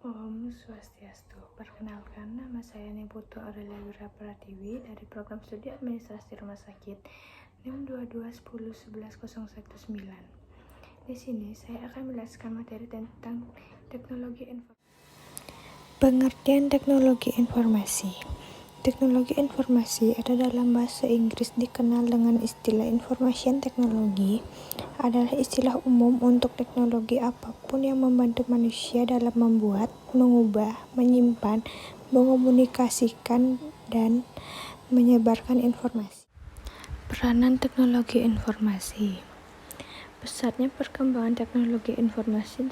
Om Swastiastu. Perkenalkan, nama saya Niputu Aurelia Wira Pratiwi dari Program Studi Administrasi Rumah Sakit NIM 22101119. Di sini saya akan menjelaskan materi tentang teknologi informasi. Pengertian teknologi informasi. Teknologi informasi atau dalam bahasa Inggris dikenal dengan istilah information technology, adalah istilah umum untuk teknologi apapun yang membantu manusia dalam membuat, mengubah, menyimpan, mengomunikasikan, dan menyebarkan informasi. Peranan teknologi informasi. Pesatnya perkembangan teknologi informasi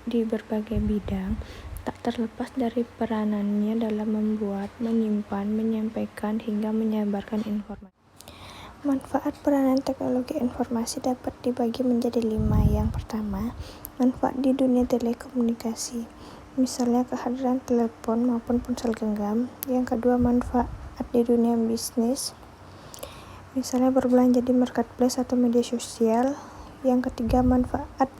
di berbagai bidang tak terlepas dari peranannya dalam membuat, menyimpan, menyampaikan, hingga menyebarkan informasi. Manfaat peranan teknologi informasi dapat dibagi menjadi 5. Yang pertama, manfaat di dunia telekomunikasi, misalnya kehadiran telepon maupun ponsel genggam. Yang kedua, manfaat di dunia bisnis, misalnya berbelanja di marketplace atau media sosial. Yang ketiga, manfaat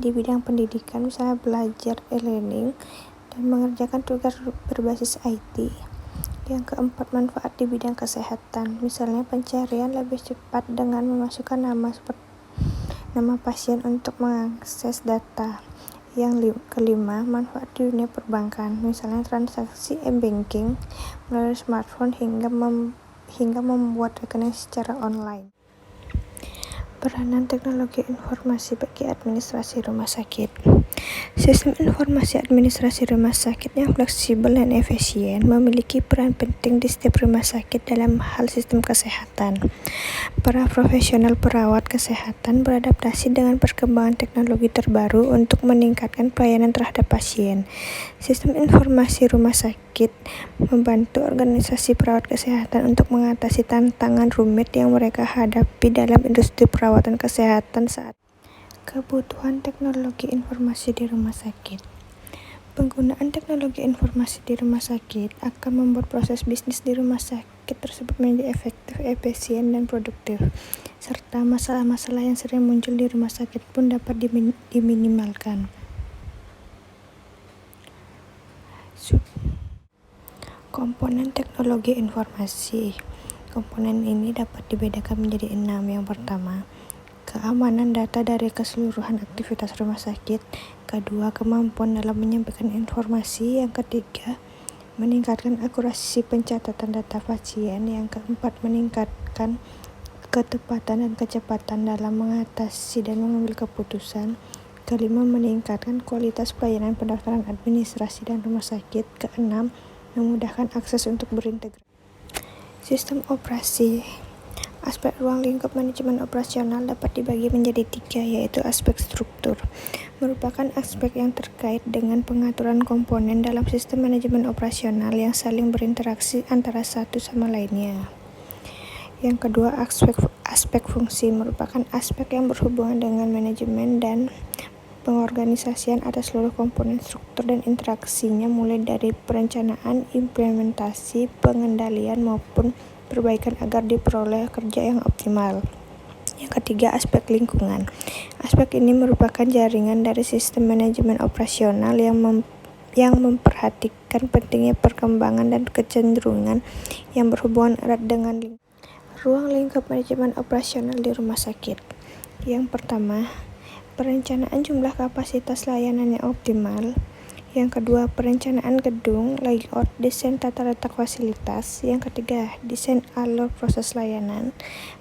di bidang pendidikan, misalnya belajar e-learning dan mengerjakan tugas berbasis IT. Yang keempat, manfaat di bidang kesehatan, misalnya pencarian lebih cepat dengan memasukkan nama pasien untuk mengakses data. Yang kelima, manfaat di dunia perbankan, misalnya transaksi e-banking melalui smartphone hingga membuat rekening secara online. Peranan teknologi informasi bagi administrasi rumah sakit. Sistem informasi administrasi rumah sakit yang fleksibel dan efisien memiliki peran penting di setiap rumah sakit dalam hal sistem kesehatan. Para profesional perawat kesehatan beradaptasi dengan perkembangan teknologi terbaru untuk meningkatkan pelayanan terhadap pasien. Sistem informasi rumah sakit membantu organisasi perawat kesehatan untuk mengatasi tantangan rumit yang mereka hadapi dalam industri perawatan kesehatan saat kebutuhan teknologi informasi di rumah sakit. Penggunaan teknologi informasi di rumah sakit akan membuat proses bisnis di rumah sakit tersebut menjadi efektif, efisien, dan produktif, serta masalah-masalah yang sering muncul di rumah sakit pun dapat diminimalkan. Komponen teknologi informasi. Komponen ini dapat dibedakan menjadi 6. Yang pertama, keamanan data dari keseluruhan aktivitas rumah sakit. Kedua, kemampuan dalam menyampaikan informasi. Yang ketiga, meningkatkan akurasi pencatatan data pasien. Yang keempat, meningkatkan ketepatan dan kecepatan dalam mengatasi dan mengambil keputusan. Kelima, meningkatkan kualitas pelayanan pendaftaran administrasi dan rumah sakit. Keenam, memudahkan akses untuk berintegrasi. Sistem operasi. Aspek ruang lingkup manajemen operasional dapat dibagi menjadi 3, yaitu aspek struktur, merupakan aspek yang terkait dengan pengaturan komponen dalam sistem manajemen operasional yang saling berinteraksi antara satu sama lainnya. Yang kedua, aspek fungsi, merupakan aspek yang berhubungan dengan manajemen dan pengorganisasian atas seluruh komponen struktur dan interaksinya, mulai dari perencanaan, implementasi, pengendalian, maupun perbaikan agar diperoleh kerja yang optimal. Yang ketiga, aspek lingkungan. Aspek ini merupakan jaringan dari sistem manajemen operasional yang memperhatikan pentingnya perkembangan dan kecenderungan yang berhubungan erat dengan ruang lingkup manajemen operasional di rumah sakit. Yang pertama, perencanaan jumlah kapasitas layanan yang optimal. Yang kedua, perencanaan gedung, layout, desain tata letak fasilitas. Yang ketiga, desain alur proses layanan.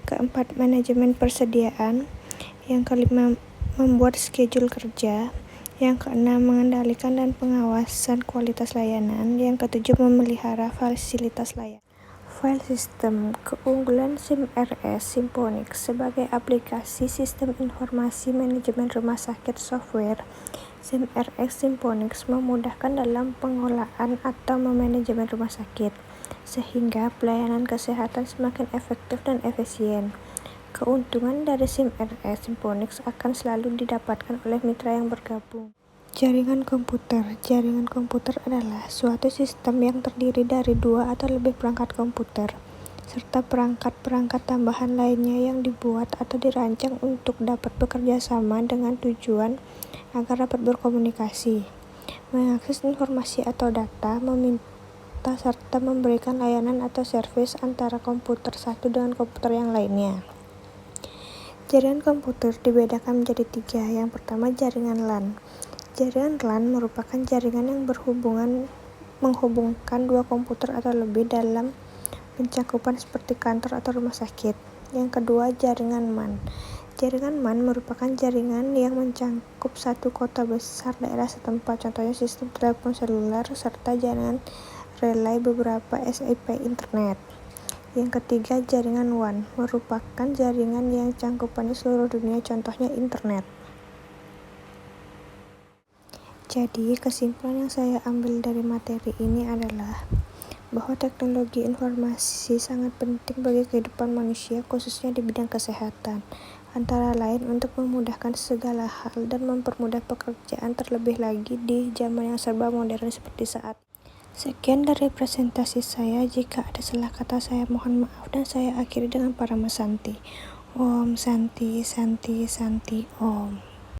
Keempat, manajemen persediaan. Yang kelima, membuat schedule kerja. Yang keenam, mengendalikan dan pengawasan kualitas layanan. Yang ketujuh, memelihara fasilitas layanan. File system. Keunggulan SIMRS Symphonix sebagai aplikasi sistem informasi manajemen rumah sakit software. SIMRS Symphonix memudahkan dalam pengolahan atau memanajemen rumah sakit, sehingga pelayanan kesehatan semakin efektif dan efisien. Keuntungan dari SIMRS Symphonix akan selalu didapatkan oleh mitra yang bergabung. Jaringan komputer. Jaringan komputer adalah suatu sistem yang terdiri dari 2 atau lebih perangkat komputer, serta perangkat-perangkat tambahan lainnya yang dibuat atau dirancang untuk dapat bekerja sama dengan tujuan agar dapat berkomunikasi. mengakses informasi atau data, meminta serta memberikan layanan atau servis antara komputer satu dengan komputer yang lainnya. Jaringan komputer dibedakan menjadi 3. Yang pertama, jaringan LAN. Jaringan LAN merupakan jaringan yang menghubungkan dua komputer atau lebih dalam pencangkupan seperti kantor atau rumah sakit. Yang kedua, jaringan MAN. Jaringan MAN merupakan jaringan yang mencangkup satu kota besar daerah setempat, contohnya sistem telepon seluler, serta jaringan relay beberapa SIP internet. Yang ketiga, jaringan WAN merupakan jaringan yang cangkupannya seluruh dunia, contohnya internet. Jadi, kesimpulan yang saya ambil dari materi ini adalah bahwa teknologi informasi sangat penting bagi kehidupan manusia, khususnya di bidang kesehatan, antara lain untuk memudahkan segala hal dan mempermudah pekerjaan, terlebih lagi di zaman yang serba modern seperti saat. Sekian dari presentasi saya. Jika ada salah kata, saya mohon maaf, dan saya akhiri dengan Parama Santi. Om Santi Santi Santi Om.